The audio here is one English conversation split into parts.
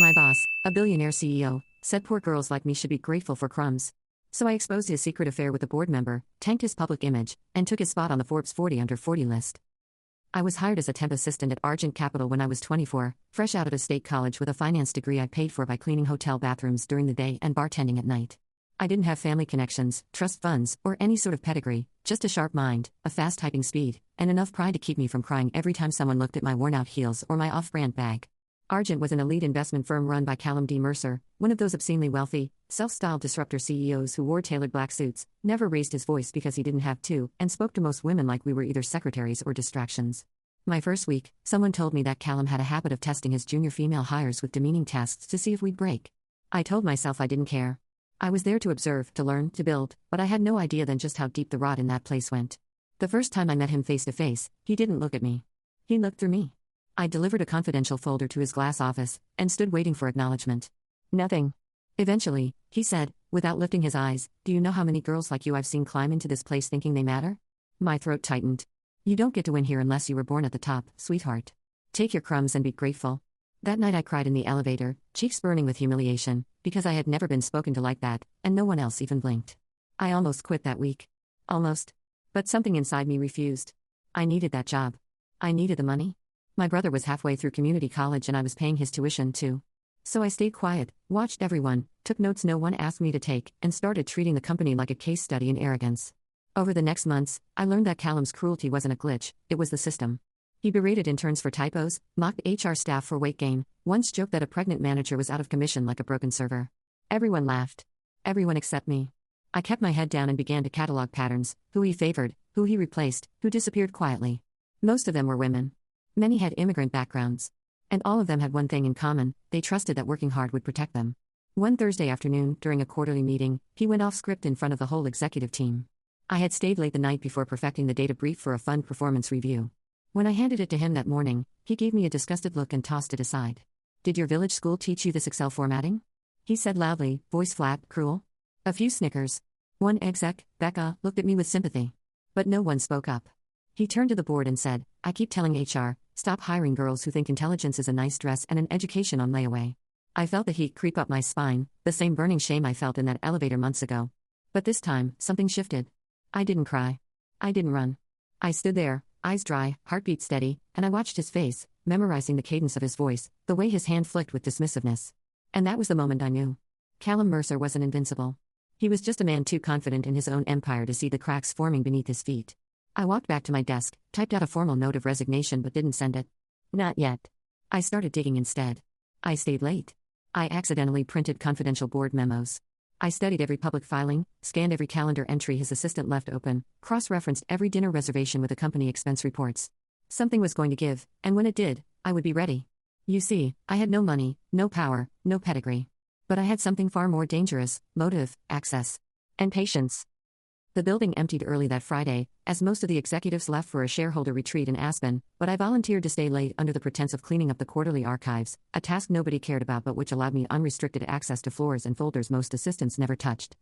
My boss, a billionaire CEO, said poor girls like me should be grateful for crumbs. So I exposed his secret affair with a board member, tanked his public image, and took his spot on the Forbes 40 under 40 list. I was hired as a temp assistant at Argent Capital when I was 24, fresh out of a state college with a finance degree I paid for by cleaning hotel bathrooms during the day and bartending at night. I didn't have family connections, trust funds, or any sort of pedigree, just a sharp mind, a fast typing speed, and enough pride to keep me from crying every time someone looked at my worn-out heels or my off-brand bag. Argent was an elite investment firm run by Callum D. Mercer, one of those obscenely wealthy, self-styled disruptor CEOs who wore tailored black suits, never raised his voice because he didn't have to, and spoke to most women like we were either secretaries or distractions. My first week, someone told me that Callum had a habit of testing his junior female hires with demeaning tasks to see if we'd break. I told myself I didn't care. I was there to observe, to learn, to build, but I had no idea then just how deep the rot in that place went. The first time I met him face to face, he didn't look at me. He looked through me. I delivered a confidential folder to his glass office, and stood waiting for acknowledgement. Nothing. Eventually, he said, without lifting his eyes, "Do you know how many girls like you I've seen climb into this place thinking they matter?" My throat tightened. "You don't get to win here unless you were born at the top, sweetheart. Take your crumbs and be grateful." That night I cried in the elevator, cheeks burning with humiliation, because I had never been spoken to like that, and no one else even blinked. I almost quit that week. Almost. But something inside me refused. I needed that job. I needed the money. My brother was halfway through community college and I was paying his tuition too. So I stayed quiet, watched everyone, took notes no one asked me to take, and started treating the company like a case study in arrogance. Over the next months, I learned that Callum's cruelty wasn't a glitch, it was the system. He berated interns for typos, mocked HR staff for weight gain, once joked that a pregnant manager was out of commission like a broken server. Everyone laughed. Everyone except me. I kept my head down and began to catalog patterns, who he favored, who he replaced, who disappeared quietly. Most of them were women. Many had immigrant backgrounds. And all of them had one thing in common: they trusted that working hard would protect them. One Thursday afternoon, during a quarterly meeting, he went off script in front of the whole executive team. I had stayed late the night before perfecting the data brief for a fund performance review. When I handed it to him that morning, he gave me a disgusted look and tossed it aside. "Did your village school teach you this Excel formatting?" he said loudly, voice flat, cruel. A few snickers. One exec, Becca, looked at me with sympathy. But no one spoke up. He turned to the board and said, "I keep telling HR, stop hiring girls who think intelligence is a nice dress and an education on layaway." I felt the heat creep up my spine, the same burning shame I felt in that elevator months ago. But this time, something shifted. I didn't cry. I didn't run. I stood there, eyes dry, heartbeat steady, and I watched his face, memorizing the cadence of his voice, the way his hand flicked with dismissiveness. And that was the moment I knew. Callum Mercer wasn't invincible. He was just a man too confident in his own empire to see the cracks forming beneath his feet. I walked back to my desk, typed out a formal note of resignation but didn't send it. Not yet. I started digging instead. I stayed late. I accidentally printed confidential board memos. I studied every public filing, scanned every calendar entry his assistant left open, cross-referenced every dinner reservation with the company expense reports. Something was going to give, and when it did, I would be ready. You see, I had no money, no power, no pedigree. But I had something far more dangerous: motive, access, and patience. The building emptied early that Friday, as most of the executives left for a shareholder retreat in Aspen, but I volunteered to stay late under the pretense of cleaning up the quarterly archives, a task nobody cared about but which allowed me unrestricted access to floors and folders most assistants never touched.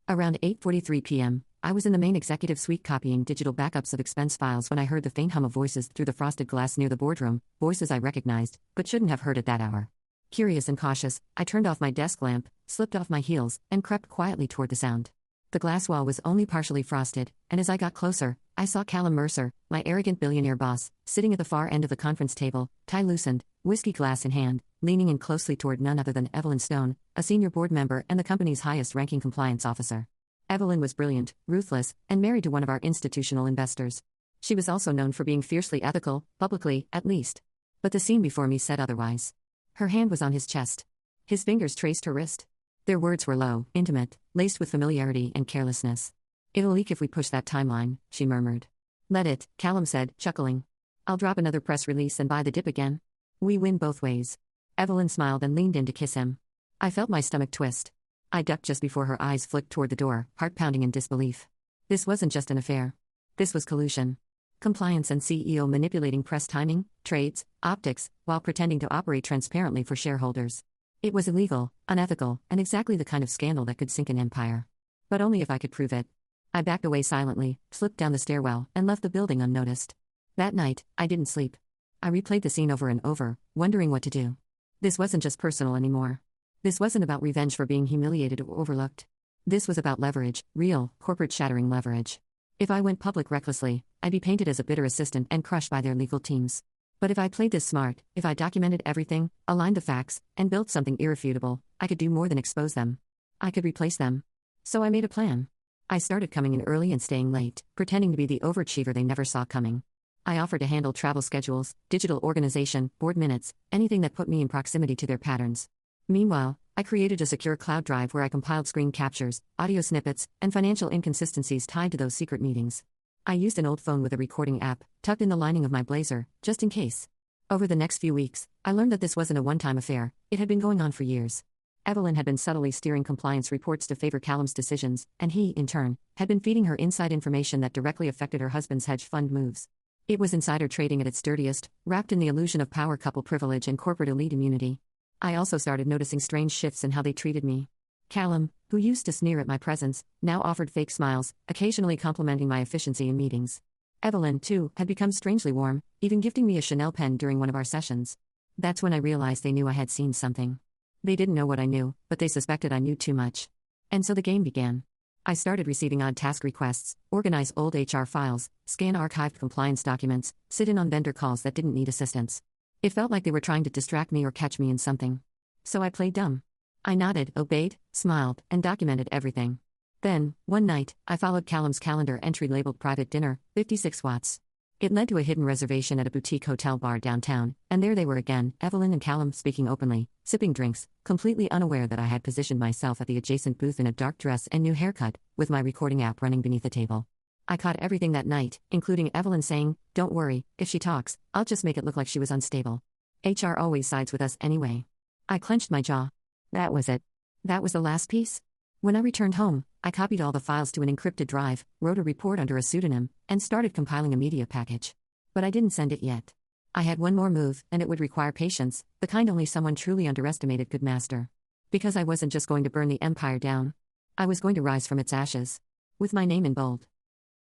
Around 8:43 p.m., I was in the main executive suite copying digital backups of expense files when I heard the faint hum of voices through the frosted glass near the boardroom, voices I recognized, but shouldn't have heard at that hour. Curious and cautious, I turned off my desk lamp, slipped off my heels, and crept quietly toward the sound. The glass wall was only partially frosted, and as I got closer, I saw Callum Mercer, my arrogant billionaire boss, sitting at the far end of the conference table, tie loosened, whiskey glass in hand, leaning in closely toward none other than Evelyn Stone, a senior board member and the company's highest-ranking compliance officer. Evelyn was brilliant, ruthless, and married to one of our institutional investors. She was also known for being fiercely ethical, publicly, at least. But the scene before me said otherwise. Her hand was on his chest. His fingers traced her wrist. Their words were low, intimate, laced with familiarity and carelessness. "It'll leak if we push that timeline," she murmured. "Let it," Callum said, chuckling. "I'll drop another press release and buy the dip again. We win both ways." Evelyn smiled and leaned in to kiss him. I felt my stomach twist. I ducked just before her eyes flicked toward the door, heart pounding in disbelief. This wasn't just an affair. This was collusion. Compliance and CEO manipulating press timing, trades, optics, while pretending to operate transparently for shareholders. It was illegal, unethical, and exactly the kind of scandal that could sink an empire. But only if I could prove it. I backed away silently, slipped down the stairwell, and left the building unnoticed. That night, I didn't sleep. I replayed the scene over and over, wondering what to do. This wasn't just personal anymore. This wasn't about revenge for being humiliated or overlooked. This was about leverage, real, corporate-shattering leverage. If I went public recklessly, I'd be painted as a bitter assistant and crushed by their legal teams. But if I played this smart, if I documented everything, aligned the facts, and built something irrefutable, I could do more than expose them. I could replace them. So I made a plan. I started coming in early and staying late, pretending to be the overachiever they never saw coming. I offered to handle travel schedules, digital organization, board minutes, anything that put me in proximity to their patterns. Meanwhile, I created a secure cloud drive where I compiled screen captures, audio snippets, and financial inconsistencies tied to those secret meetings. I used an old phone with a recording app, tucked in the lining of my blazer, just in case. Over the next few weeks, I learned that this wasn't a one-time affair, it had been going on for years. Evelyn had been subtly steering compliance reports to favor Callum's decisions, and he, in turn, had been feeding her inside information that directly affected her husband's hedge fund moves. It was insider trading at its dirtiest, wrapped in the illusion of power couple privilege and corporate elite immunity. I also started noticing strange shifts in how they treated me. Callum, who used to sneer at my presence, now offered fake smiles, occasionally complimenting my efficiency in meetings. Evelyn, too, had become strangely warm, even gifting me a Chanel pen during one of our sessions. That's when I realized they knew I had seen something. They didn't know what I knew, but they suspected I knew too much. And so the game began. I started receiving odd task requests, organize old HR files, scan archived compliance documents, sit in on vendor calls that didn't need assistance. It felt like they were trying to distract me or catch me in something. So I played dumb. I nodded, obeyed, smiled, and documented everything. Then, one night, I followed Callum's calendar entry labeled private dinner, 56 watts. It led to a hidden reservation at a boutique hotel bar downtown, and there they were again, Evelyn and Callum speaking openly, sipping drinks, completely unaware that I had positioned myself at the adjacent booth in a dark dress and new haircut, with my recording app running beneath the table. I caught everything that night, including Evelyn saying, "Don't worry, if she talks, I'll just make it look like she was unstable. HR always sides with us anyway." I clenched my jaw. That was it. That was the last piece. When I returned home, I copied all the files to an encrypted drive, wrote a report under a pseudonym, and started compiling a media package. But I didn't send it yet. I had one more move, and it would require patience, the kind only someone truly underestimated could master. Because I wasn't just going to burn the empire down. I was going to rise from its ashes. With my name in bold.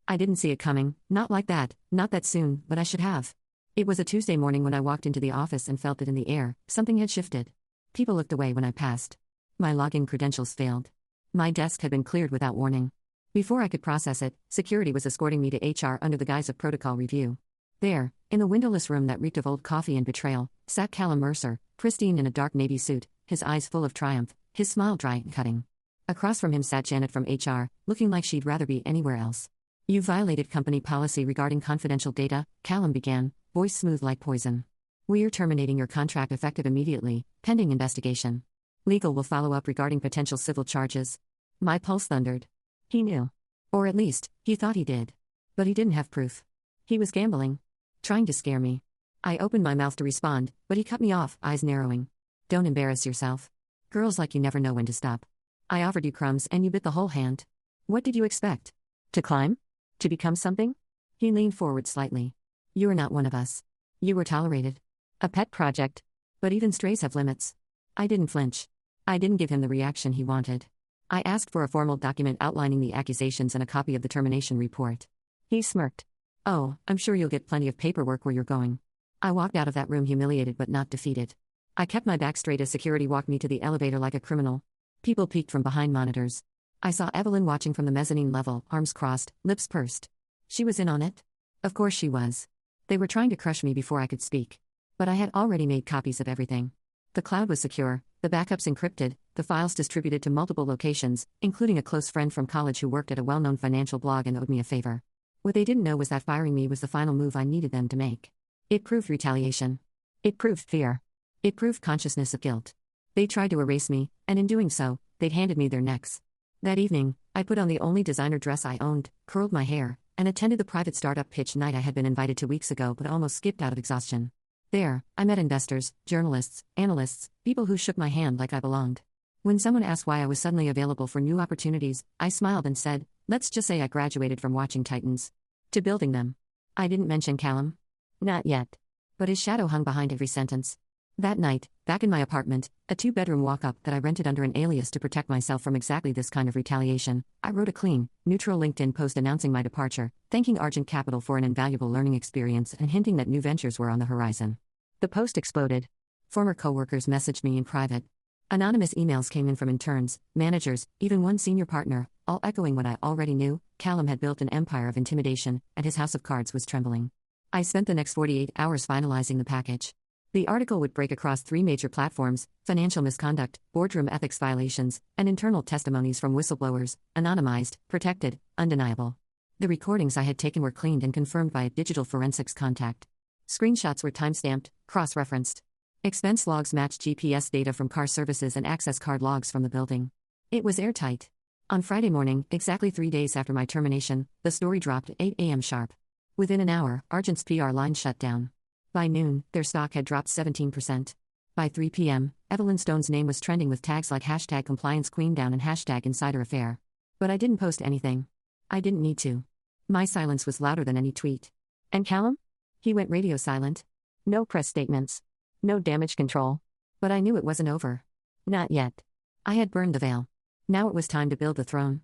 I didn't see it coming, not like that, not that soon, but I should have. It was a Tuesday morning when I walked into the office and felt it in the air, something had shifted. People looked away when I passed. My login credentials failed. My desk had been cleared without warning. Before I could process it, security was escorting me to HR under the guise of protocol review. There, in the windowless room that reeked of old coffee and betrayal, sat Callum Mercer, pristine in a dark navy suit, his eyes full of triumph, his smile dry and cutting. Across from him sat Janet from HR, looking like she'd rather be anywhere else. "You violated company policy regarding confidential data," Callum began, voice smooth like poison. "We're terminating your contract effective immediately, pending investigation. Legal will follow up regarding potential civil charges." My pulse thundered. He knew. Or at least, he thought he did. But he didn't have proof. He was gambling. Trying to scare me. I opened my mouth to respond, but he cut me off, eyes narrowing. "Don't embarrass yourself. Girls like you never know when to stop. I offered you crumbs and you bit the whole hand. What did you expect? To climb? To become something?" He leaned forward slightly. "You are not one of us. You were tolerated. A pet project. But even strays have limits." I didn't flinch. I didn't give him the reaction he wanted. I asked for a formal document outlining the accusations and a copy of the termination report. He smirked. "Oh, I'm sure you'll get plenty of paperwork where you're going." I walked out of that room humiliated but not defeated. I kept my back straight as security walked me to the elevator like a criminal. People peeked from behind monitors. I saw Evelyn watching from the mezzanine level, arms crossed, lips pursed. She was in on it? Of course she was. They were trying to crush me before I could speak. But I had already made copies of everything. The cloud was secure, the backups encrypted, the files distributed to multiple locations, including a close friend from college who worked at a well-known financial blog and owed me a favor. What they didn't know was that firing me was the final move I needed them to make. It proved retaliation. It proved fear. It proved consciousness of guilt. They tried to erase me, and in doing so, they'd handed me their necks. That evening, I put on the only designer dress I owned, curled my hair, and attended the private startup pitch night I had been invited to weeks ago but almost skipped out of exhaustion. There, I met investors, journalists, analysts, people who shook my hand like I belonged. When someone asked why I was suddenly available for new opportunities, I smiled and said, "Let's just say I graduated from watching Titans to building them." I didn't mention Callum. Not yet. But his shadow hung behind every sentence. That night, back in my apartment, a 2-bedroom walk-up that I rented under an alias to protect myself from exactly this kind of retaliation, I wrote a clean, neutral LinkedIn post announcing my departure, thanking Argent Capital for an invaluable learning experience and hinting that new ventures were on the horizon. The post exploded. Former coworkers messaged me in private. Anonymous emails came in from interns, managers, even one senior partner, all echoing what I already knew. Callum had built an empire of intimidation, and his house of cards was trembling. I spent the next 48 hours finalizing the package. The article would break across 3 major platforms: financial misconduct, boardroom ethics violations, and internal testimonies from whistleblowers, anonymized, protected, undeniable. The recordings I had taken were cleaned and confirmed by a digital forensics contact. Screenshots were timestamped, cross-referenced. Expense logs matched GPS data from car services and access card logs from the building. It was airtight. On Friday morning, exactly 3 days after my termination, the story dropped at 8 a.m. sharp. Within an hour, Argent's PR line shut down. By noon, their stock had dropped 17%. By 3 p.m., Evelyn Stone's name was trending with tags like #ComplianceQueenDown and #InsiderAffair. But I didn't post anything. I didn't need to. My silence was louder than any tweet. And Callum? He went radio silent. No press statements. No damage control. But I knew it wasn't over. Not yet. I had burned the veil. Now it was time to build the throne.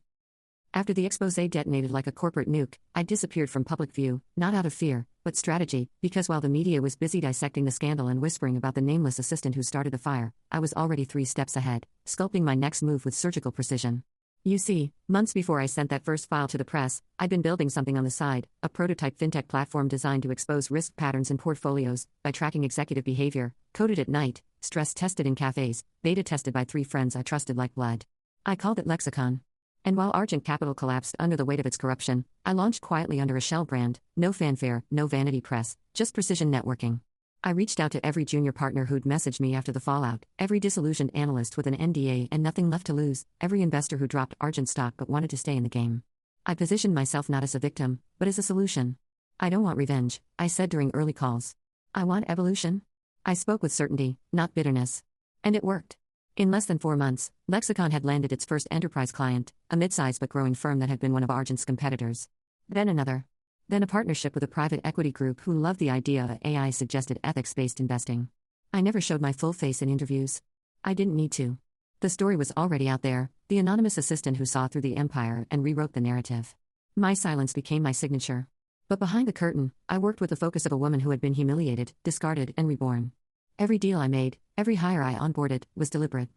After the exposé detonated like a corporate nuke, I disappeared from public view, not out of fear, but strategy, because while the media was busy dissecting the scandal and whispering about the nameless assistant who started the fire, I was already 3 steps ahead, sculpting my next move with surgical precision. You see, months before I sent that first file to the press, I'd been building something on the side, a prototype fintech platform designed to expose risk patterns in portfolios by tracking executive behavior, coded at night, stress-tested in cafes, beta-tested by 3 friends I trusted like blood. I called it Lexicon. And while Argent Capital collapsed under the weight of its corruption, I launched quietly under a shell brand, no fanfare, no vanity press, just precision networking. I reached out to every junior partner who'd messaged me after the fallout, every disillusioned analyst with an NDA and nothing left to lose, every investor who dropped Argent stock but wanted to stay in the game. I positioned myself not as a victim, but as a solution. I don't want revenge, I said during early calls. I want evolution. I spoke with certainty, not bitterness. And it worked. In less than 4 months, Lexicon had landed its first enterprise client, a mid-sized but growing firm that had been one of Argent's competitors. Then another. Then a partnership with a private equity group who loved the idea of AI-suggested ethics-based investing. I never showed my full face in interviews. I didn't need to. The story was already out there, the anonymous assistant who saw through the empire and rewrote the narrative. My silence became my signature. But behind the curtain, I worked with the focus of a woman who had been humiliated, discarded, and reborn. Every deal I made, every hire I onboarded, was deliberate.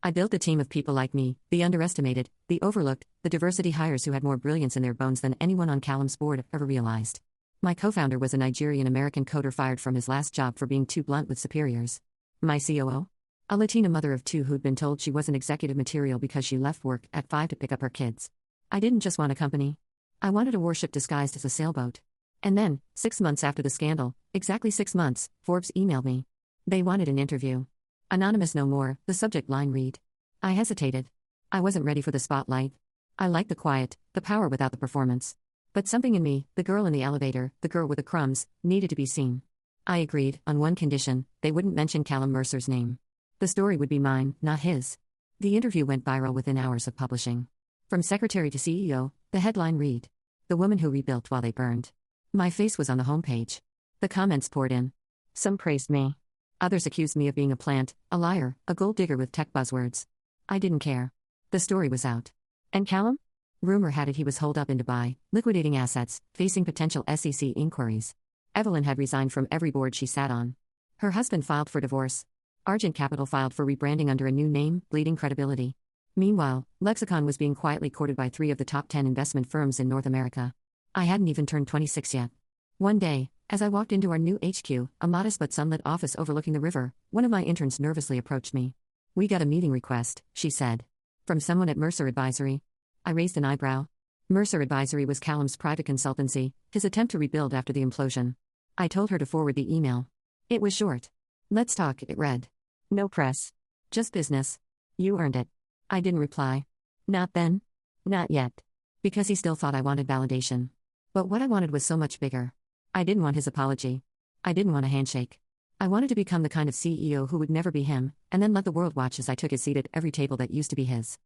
I built a team of people like me, the underestimated, the overlooked, the diversity hires who had more brilliance in their bones than anyone on Callum's board ever realized. My co-founder was a Nigerian-American coder fired from his last job for being too blunt with superiors. My COO? A Latina mother of 2 who'd been told she wasn't executive material because she left work at 5 to pick up her kids. I didn't just want a company. I wanted a warship disguised as a sailboat. And then, 6 months after the scandal, exactly 6 months, Forbes emailed me. They wanted an interview. Anonymous no more, the subject line read. I hesitated. I wasn't ready for the spotlight. I liked the quiet, the power without the performance. But something in me, the girl in the elevator, the girl with the crumbs, needed to be seen. I agreed, on one condition: they wouldn't mention Callum Mercer's name. The story would be mine, not his. The interview went viral within hours of publishing. From secretary to CEO, the headline read: The woman who rebuilt while they burned. My face was on the homepage. The comments poured in. Some praised me. Others accused me of being a plant, a liar, a gold digger with tech buzzwords. I didn't care. The story was out. And Callum? Rumor had it he was holed up in Dubai, liquidating assets, facing potential SEC inquiries. Evelyn had resigned from every board she sat on. Her husband filed for divorce. Argent Capital filed for rebranding under a new name, bleeding credibility. Meanwhile, Lexicon was being quietly courted by 3 of the top 10 investment firms in North America. I hadn't even turned 26 yet. One day, as I walked into our new HQ, a modest but sunlit office overlooking the river, one of my interns nervously approached me. We got a meeting request, she said. From someone at Mercer Advisory. I raised an eyebrow. Mercer Advisory was Callum's private consultancy, his attempt to rebuild after the implosion. I told her to forward the email. It was short. Let's talk, it read. No press. Just business. You earned it. I didn't reply. Not then. Not yet. Because he still thought I wanted validation. But what I wanted was so much bigger. I didn't want his apology. I didn't want a handshake. I wanted to become the kind of CEO who would never be him, and then let the world watch as I took his seat at every table that used to be his.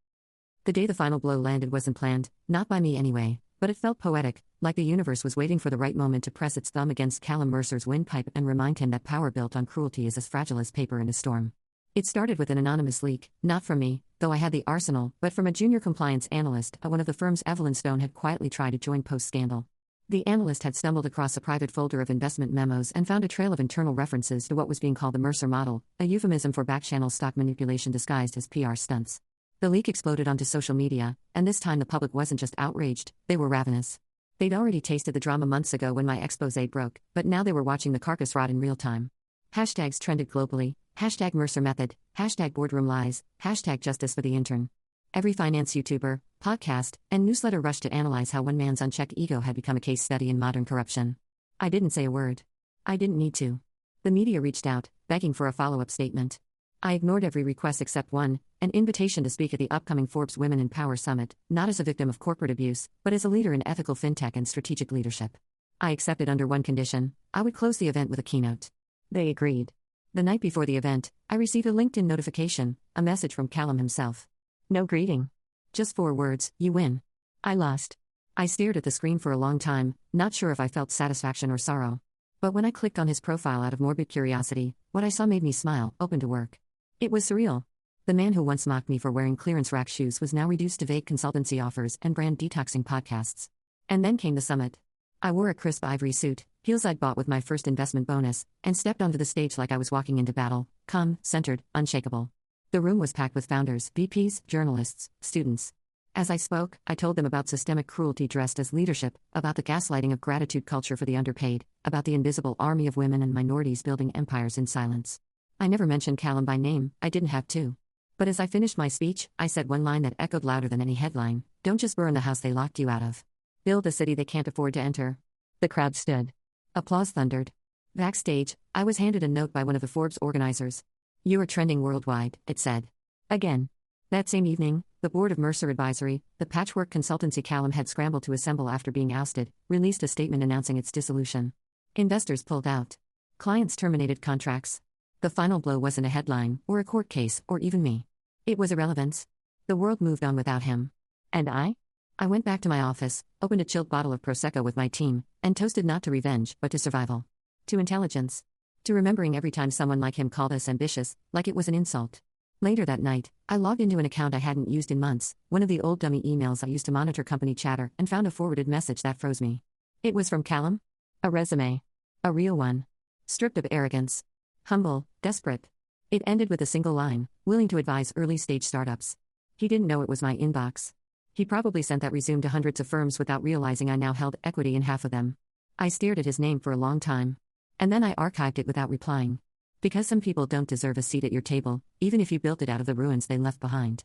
The day the final blow landed wasn't planned, not by me anyway, but it felt poetic, like the universe was waiting for the right moment to press its thumb against Callum Mercer's windpipe and remind him that power built on cruelty is as fragile as paper in a storm. It started with an anonymous leak, not from me, though I had the arsenal, but from a junior compliance analyst at one of the firms Evelyn Stone had quietly tried to join post-scandal. The analyst had stumbled across a private folder of investment memos and found a trail of internal references to what was being called the Mercer model, a euphemism for back-channel stock manipulation disguised as PR stunts. The leak exploded onto social media, and this time the public wasn't just outraged, they were ravenous. They'd already tasted the drama months ago when my exposé broke, but now they were watching the carcass rot in real time. Hashtags trended globally, hashtag Mercer method, hashtag boardroom lies, hashtag justice for the intern. Every finance YouTuber, podcast, and newsletter rushed to analyze how one man's unchecked ego had become a case study in modern corruption. I didn't say a word. I didn't need to. The media reached out, begging for a follow-up statement. I ignored every request except one, an invitation to speak at the upcoming Forbes Women in Power Summit, not as a victim of corporate abuse, but as a leader in ethical fintech and strategic leadership. I accepted under one condition: I would close the event with a keynote. They agreed. The night before the event, I received a LinkedIn notification, a message from Callum himself. No greeting. Just 4 words: you win. I lost. I stared at the screen for a long time, not sure if I felt satisfaction or sorrow. But when I clicked on his profile out of morbid curiosity, what I saw made me smile, open to work. It was surreal. The man who once mocked me for wearing clearance rack shoes was now reduced to vague consultancy offers and brand detoxing podcasts. And then came the summit. I wore a crisp ivory suit, heels I'd bought with my first investment bonus, and stepped onto the stage like I was walking into battle, calm, centered, unshakable. The room was packed with founders, VPs, journalists, students. As I spoke, I told them about systemic cruelty dressed as leadership, about the gaslighting of gratitude culture for the underpaid, about the invisible army of women and minorities building empires in silence. I never mentioned Callum by name, I didn't have to. But as I finished my speech, I said one line that echoed louder than any headline: don't just burn the house they locked you out of. Build a city they can't afford to enter. The crowd stood. Applause thundered. Backstage, I was handed a note by one of the Forbes organizers. You are trending worldwide, it said. Again. That same evening, the board of Mercer Advisory, the patchwork consultancy Callum had scrambled to assemble after being ousted, released a statement announcing its dissolution. Investors pulled out. Clients terminated contracts. The final blow wasn't a headline, or a court case, or even me. It was irrelevance. The world moved on without him. And I? I went back to my office, opened a chilled bottle of Prosecco with my team, and toasted not to revenge, but to survival. To intelligence. To remembering every time someone like him called us ambitious, like it was an insult. Later that night, I logged into an account I hadn't used in months, one of the old dummy emails I used to monitor company chatter, and found a forwarded message that froze me. It was from Callum. A resume. A real one. Stripped of arrogance. Humble, desperate. It ended with a single line: willing to advise early-stage startups. He didn't know it was my inbox. He probably sent that resume to hundreds of firms without realizing I now held equity in half of them. I stared at his name for a long time. And then I archived it without replying. Because some people don't deserve a seat at your table, even if you built it out of the ruins they left behind.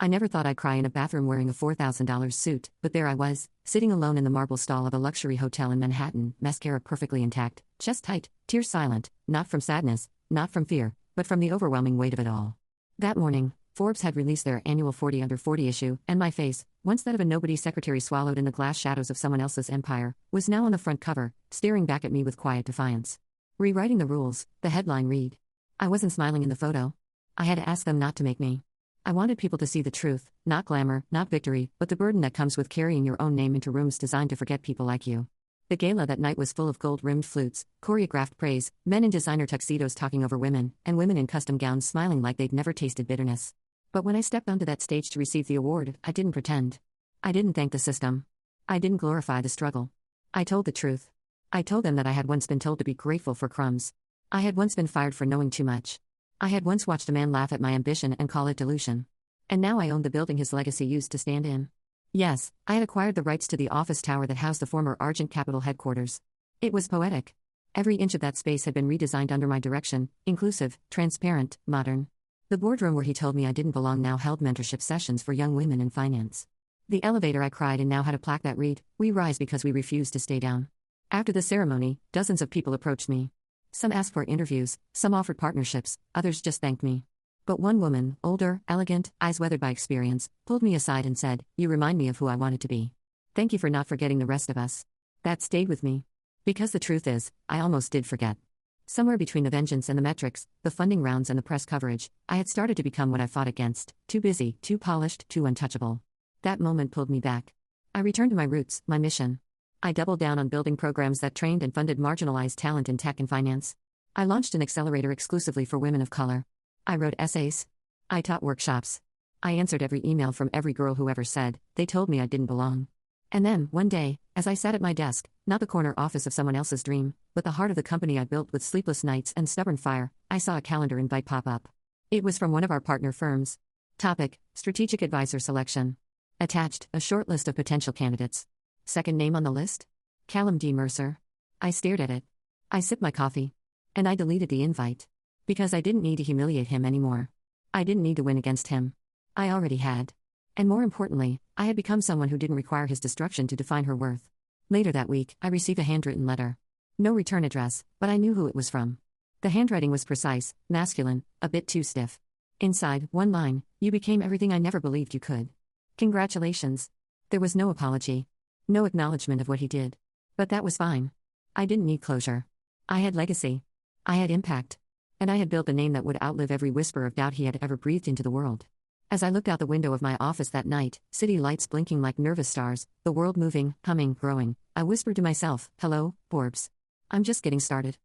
I never thought I'd cry in a bathroom wearing a $4,000 suit, but there I was, sitting alone in the marble stall of a luxury hotel in Manhattan, mascara perfectly intact, chest tight, tears silent, not from sadness, not from fear, but from the overwhelming weight of it all. That morning, Forbes had released their annual 40 Under 40 issue, and my face, once that of a nobody secretary swallowed in the glass shadows of someone else's empire, was now on the front cover, staring back at me with quiet defiance. Rewriting the rules, the headline read. I wasn't smiling in the photo. I had to ask them not to make me. I wanted people to see the truth, not glamour, not victory, but the burden that comes with carrying your own name into rooms designed to forget people like you. The gala that night was full of gold-rimmed flutes, choreographed praise, men in designer tuxedos talking over women, and women in custom gowns smiling like they'd never tasted bitterness. But when I stepped onto that stage to receive the award, I didn't pretend. I didn't thank the system. I didn't glorify the struggle. I told the truth. I told them that I had once been told to be grateful for crumbs. I had once been fired for knowing too much. I had once watched a man laugh at my ambition and call it delusion. And now I owned the building his legacy used to stand in. Yes, I had acquired the rights to the office tower that housed the former Argent Capital headquarters. It was poetic. Every inch of that space had been redesigned under my direction, inclusive, transparent, modern. The boardroom where he told me I didn't belong now held mentorship sessions for young women in finance. The elevator I cried in now had a plaque that read, "We rise because we refuse to stay down." After the ceremony, dozens of people approached me. Some asked for interviews, some offered partnerships, others just thanked me. But one woman, older, elegant, eyes weathered by experience, pulled me aside and said, "You remind me of who I wanted to be. Thank you for not forgetting the rest of us." That stayed with me. Because the truth is, I almost did forget. Somewhere between the vengeance and the metrics, the funding rounds and the press coverage, I had started to become what I fought against: too busy, too polished, too untouchable. That moment pulled me back. I returned to my roots, my mission. I doubled down on building programs that trained and funded marginalized talent in tech and finance. I launched an accelerator exclusively for women of color. I wrote essays. I taught workshops. I answered every email from every girl who ever said they told me I didn't belong. And then, one day, as I sat at my desk, not the corner office of someone else's dream, but the heart of the company I built with sleepless nights and stubborn fire, I saw a calendar invite pop up. It was from one of our partner firms. Topic: Strategic Advisor Selection. Attached, a short list of potential candidates. Second name on the list? Callum D. Mercer. I stared at it. I sipped my coffee. And I deleted the invite. Because I didn't need to humiliate him anymore. I didn't need to win against him. I already had. And more importantly, I had become someone who didn't require his destruction to define her worth. Later that week, I received a handwritten letter. No return address, but I knew who it was from. The handwriting was precise, masculine, a bit too stiff. Inside, one line: "You became everything I never believed you could. Congratulations." There was no apology. No acknowledgement of what he did. But that was fine. I didn't need closure. I had legacy. I had impact. And I had built a name that would outlive every whisper of doubt he had ever breathed into the world. As I looked out the window of my office that night, city lights blinking like nervous stars, the world moving, humming, growing, I whispered to myself, "Hello, Forbes. I'm just getting started."